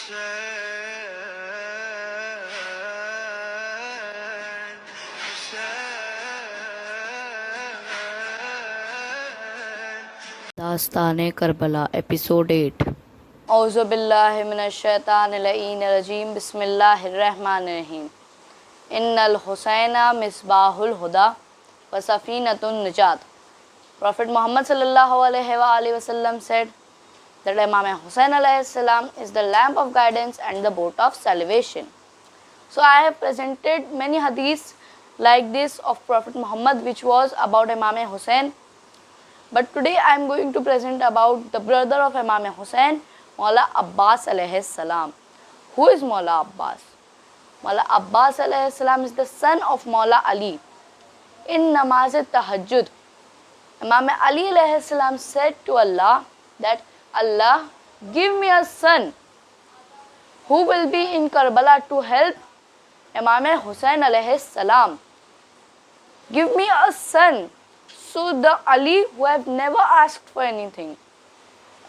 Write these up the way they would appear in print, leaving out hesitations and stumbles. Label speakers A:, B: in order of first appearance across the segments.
A: दास्तान Karbala episode 8।
B: औज़ुबिल्लाहिमिनश्शैतानिर्रजीम बिस्मिल्लाहिर्रहमानिर्रहीम। इन्नल हुसैना मिस्बाहुल हुदा व सफ़ीनतुन निजात. Prophet Muhammad sallallahu alaihi wasallam said that Imam Hussain alayhi salam is the lamp of guidance and the boat of salvation. So I have presented many hadiths like this of Prophet Muhammad which was about Imam Hussain. But today I am going to present about the brother of Imam Hussain, Maula Abbas alayhi salam. Who is Maula Abbas? Maula Abbas alayhi salam is the son of Maula Ali. In namaz tahajjud, Imam Ali alayhi salam said to Allah that Allah, give me a son who will be in Karbala to help Imam Hussain alayhi salam. Give me a son. So the Ali who have never asked for anything,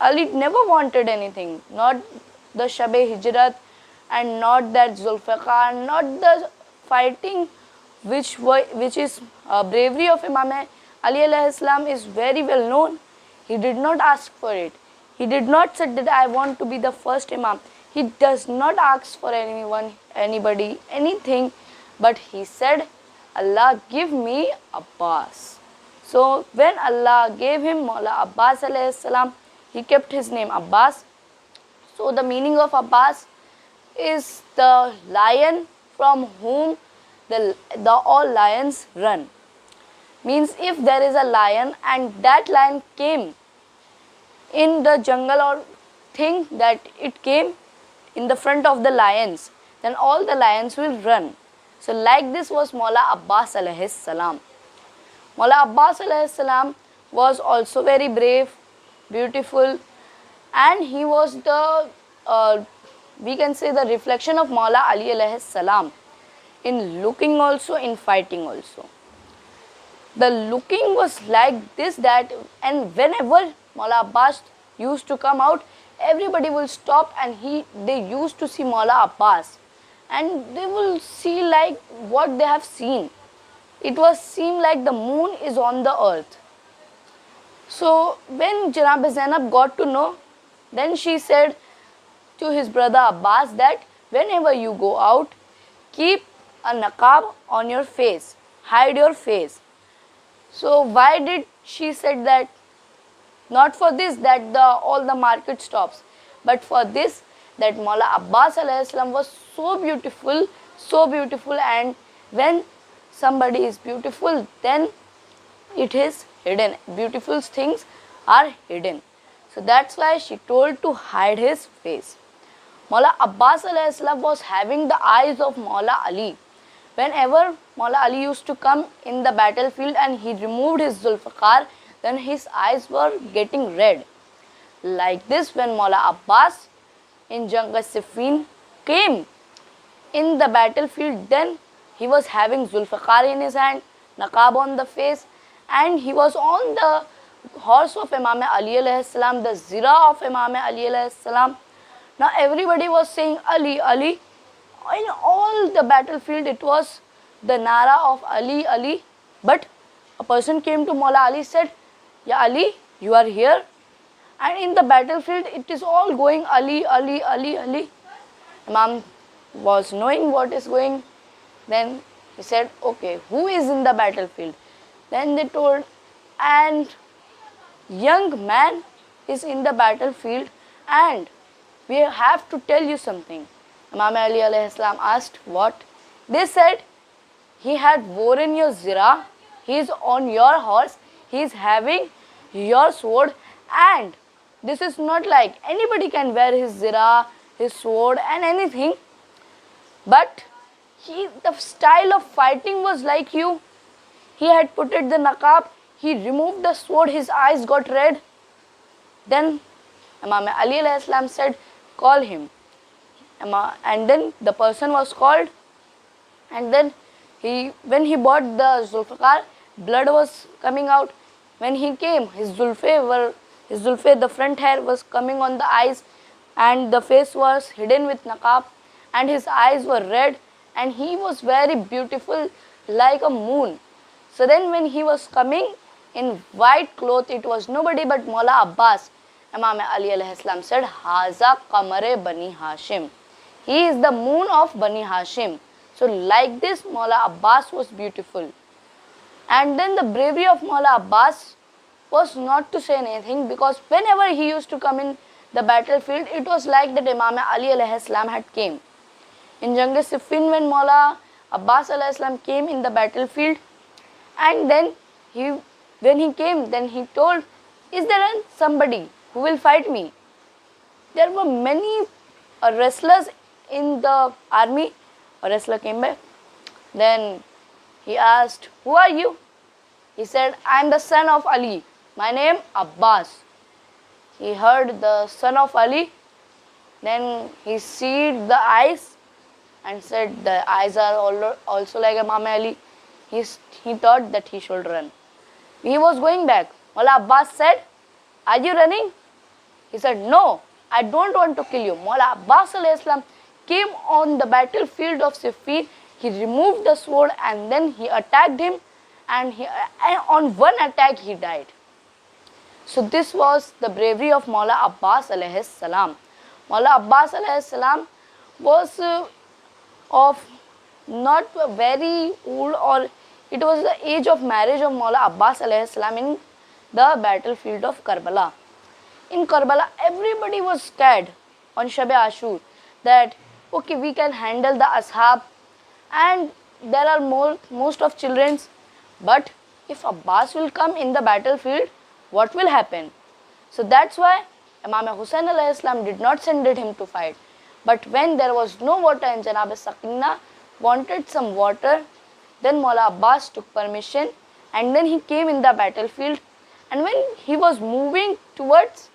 B: Ali never wanted anything, not the Shab-e Hijrat and not that Zulfiqar, not the fighting which is bravery of Imam Ali alayhi salam is very well known. He did not ask for it. He did not say that I want to be the first Imam. He does not ask for anyone, anybody, anything, but he said, Allah, give me Abbas. So when Allah gave him Maula Abbas alayhi salam, he kept his name Abbas. So the meaning of Abbas is the lion from whom the all lions run. Means if there is a lion and that lion came in the jungle or thing that it came in the front of the lions, then all the lions will run. So like this was Maula Abbas alayhi salam. Maula Abbas alayhi salam was also very brave, beautiful, and he was the we can say the reflection of Maula Ali alayhi salam in looking also, in fighting also. The looking was like this that, and whenever Maula Abbas used to come out, everybody will stop and they used to see Maula Abbas, and they will see like what they have seen. It was seemed like the moon is on the earth. So when Janab Zainab got to know, then she said to his brother Abbas that whenever you go out, keep a naqab on your face, hide your face. So why did she said that? Not for this that all the market stops, but for this that Maula Abbas alayhi salam was so beautiful, and when somebody is beautiful, then it is hidden. Beautiful things are hidden. So that's why she told to hide his face. Maula Abbas alayhi salam was having the eyes of Maula Ali. Whenever Maula Ali used to come in the battlefield and he removed his Zulfiqar, then his eyes were getting red. Like this, when Maula Abbas in Jang-e-Siffin came in the battlefield, then he was having Zulfiqar in his hand, naqab on the face, and he was on the horse of Imam Ali alayhi salam, the zira of Imam Ali alayhi salam. Now everybody was saying Ali, Ali. In all the battlefield it was the nara of Ali, Ali. But a person came to Maula Ali, said, Ya Ali, you are here. And in the battlefield it is all going Ali, Ali, Ali, Ali. Imam was knowing what is going. Then he said, okay, who is in the battlefield? Then they told, and young man is in the battlefield and we have to tell you something. Imam Ali alayhi salam asked, what? They said, he had worn your zira, he is on your horse, he is having your sword, and this is not like anybody can wear his zira, his sword and anything, but the style of fighting was like you. He had put it the naqab, he removed the sword, his eyes got red. Then Imam Ali alayhi salam said, call him. And then the person was called, and then when he bought the Zulfiqar, blood was coming out. When he came, his zulfe, the front hair was coming on the eyes, and the face was hidden with naqab, and his eyes were red, and he was very beautiful like a moon. So then when he was coming in white cloth, it was nobody but Maula Abbas. Imam Ali alayhi salam said, Haza Qamare Bani Hashim. He is the moon of Bani Hashim. So like this, Maula Abbas was beautiful. And then the bravery of Maula Abbas was not to say anything, because whenever he used to come in the battlefield, it was like that Imam Ali alayhi salam had came. In Jang-e-Siffin, when Maula Abbas alayhi salam came in the battlefield, and then when he came, then he told, is there somebody who will fight me? There were many wrestlers in the army. A wrestler came back. Then he asked, who are you? He said, I am the son of Ali. My name Abbas. He heard the son of Ali. Then he seed the eyes and said, the eyes are also like Imam Ali. He thought that he should run. He was going back. Maula Abbas said, are you running? He said, no, I don't want to kill you. Maula Abbas alayhi salam came on the battlefield of Siffin. He removed the sword and then he attacked him, and on one attack he died. So this was the bravery of Maula Abbas alayhi salam. Maula Abbas alayhi salam was of not very old, or it was the age of marriage of Maula Abbas alayhi salam in the battlefield of Karbala. In Karbala, everybody was scared on Shab-e Ashur that okay, we can handle the ashab and there are most of children, but if Abbas will come in the battlefield, what will happen? So that's why Imam Hussain alayhi salam did not send him to fight. But when there was no water and Janab Sakina wanted some water, then Maula Abbas took permission and then he came in the battlefield. And when he was moving towards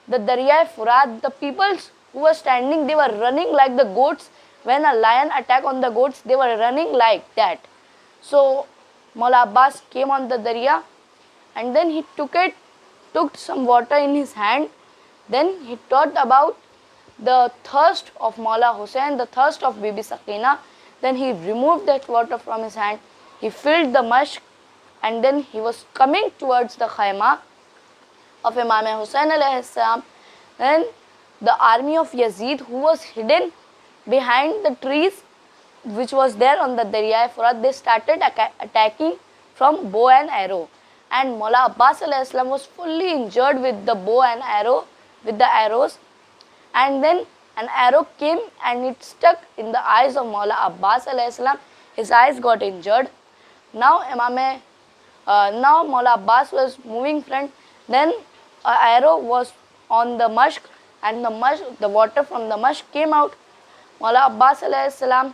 B: the Darya-e-Furat, the people who were standing, they were running like the goats. When a lion attacked on the goats, they were running like that. So Maula Abbas came on the Darya and then he took some water in his hand. Then he thought about the thirst of Maula Hussain, the thirst of Bibi Sakina. Then he removed that water from his hand. He filled the mashk and then he was coming towards the khayma of Imam Hussain alayhi salam. Then the army of Yazid, who was hidden behind the trees which was there on the Darya-e-Furat, they started attacking from bow and arrow. And Maula Abbas alayhi salam was fully injured with the bow and arrow, with the arrows. And then an arrow came and it stuck in the eyes of Maula Abbas alayhi salam. His eyes got injured. Now Maula Abbas was moving front. Then an arrow was on the mashk, and the water from the mashk came out. Maula Abbas alayhi salam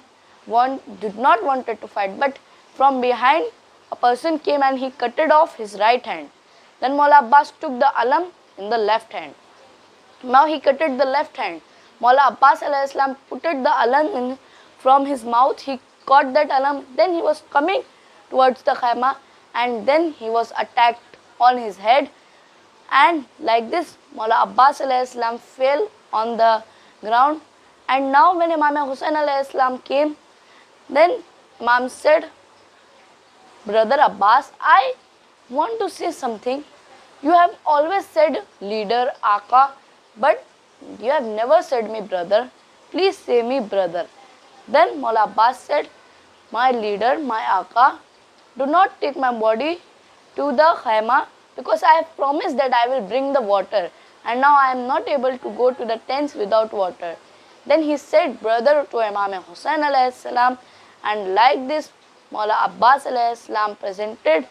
B: did not wanted to fight, but from behind a person came and he cutted off his right hand. Then Maula Abbas took the alam in the left hand. Now he cutted the left hand. Maula Abbas alayhi salam put the alam from his mouth. He caught that alam. Then he was coming towards the khayma, and then he was attacked on his head. And like this, Maula Abbas alayhi salam fell on the ground. And now when Imam Hussain alayhi salam came, then Imam said, Brother Abbas, I want to say something. You have always said leader, Aka, but you have never said me brother. Please say me brother. Then Maula Abbas said, my leader, my Aka, do not take my body to the khayma, because I have promised that I will bring the water, and now I am not able to go to the tents without water. Then he said brother to Imam Hussain alayhi salam, and like this Maula Abbas alayhi salam presented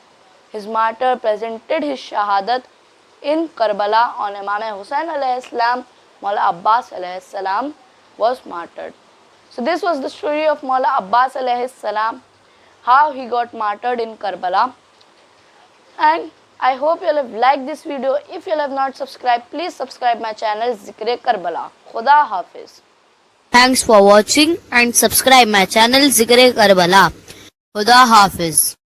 B: his martyr, presented his shahadat in Karbala on Imam Hussain alayhi salam. Maula Abbas alayhi salam was martyred. So this was the story of Maula Abbas alayhi salam, how he got martyred in Karbala. And I hope you all have liked this video. If you all have not subscribed, please subscribe my channel Zikre Karbala. Khuda Hafiz.
A: Thanks for watching and subscribe my channel Zikre Karbala. Khuda Hafiz.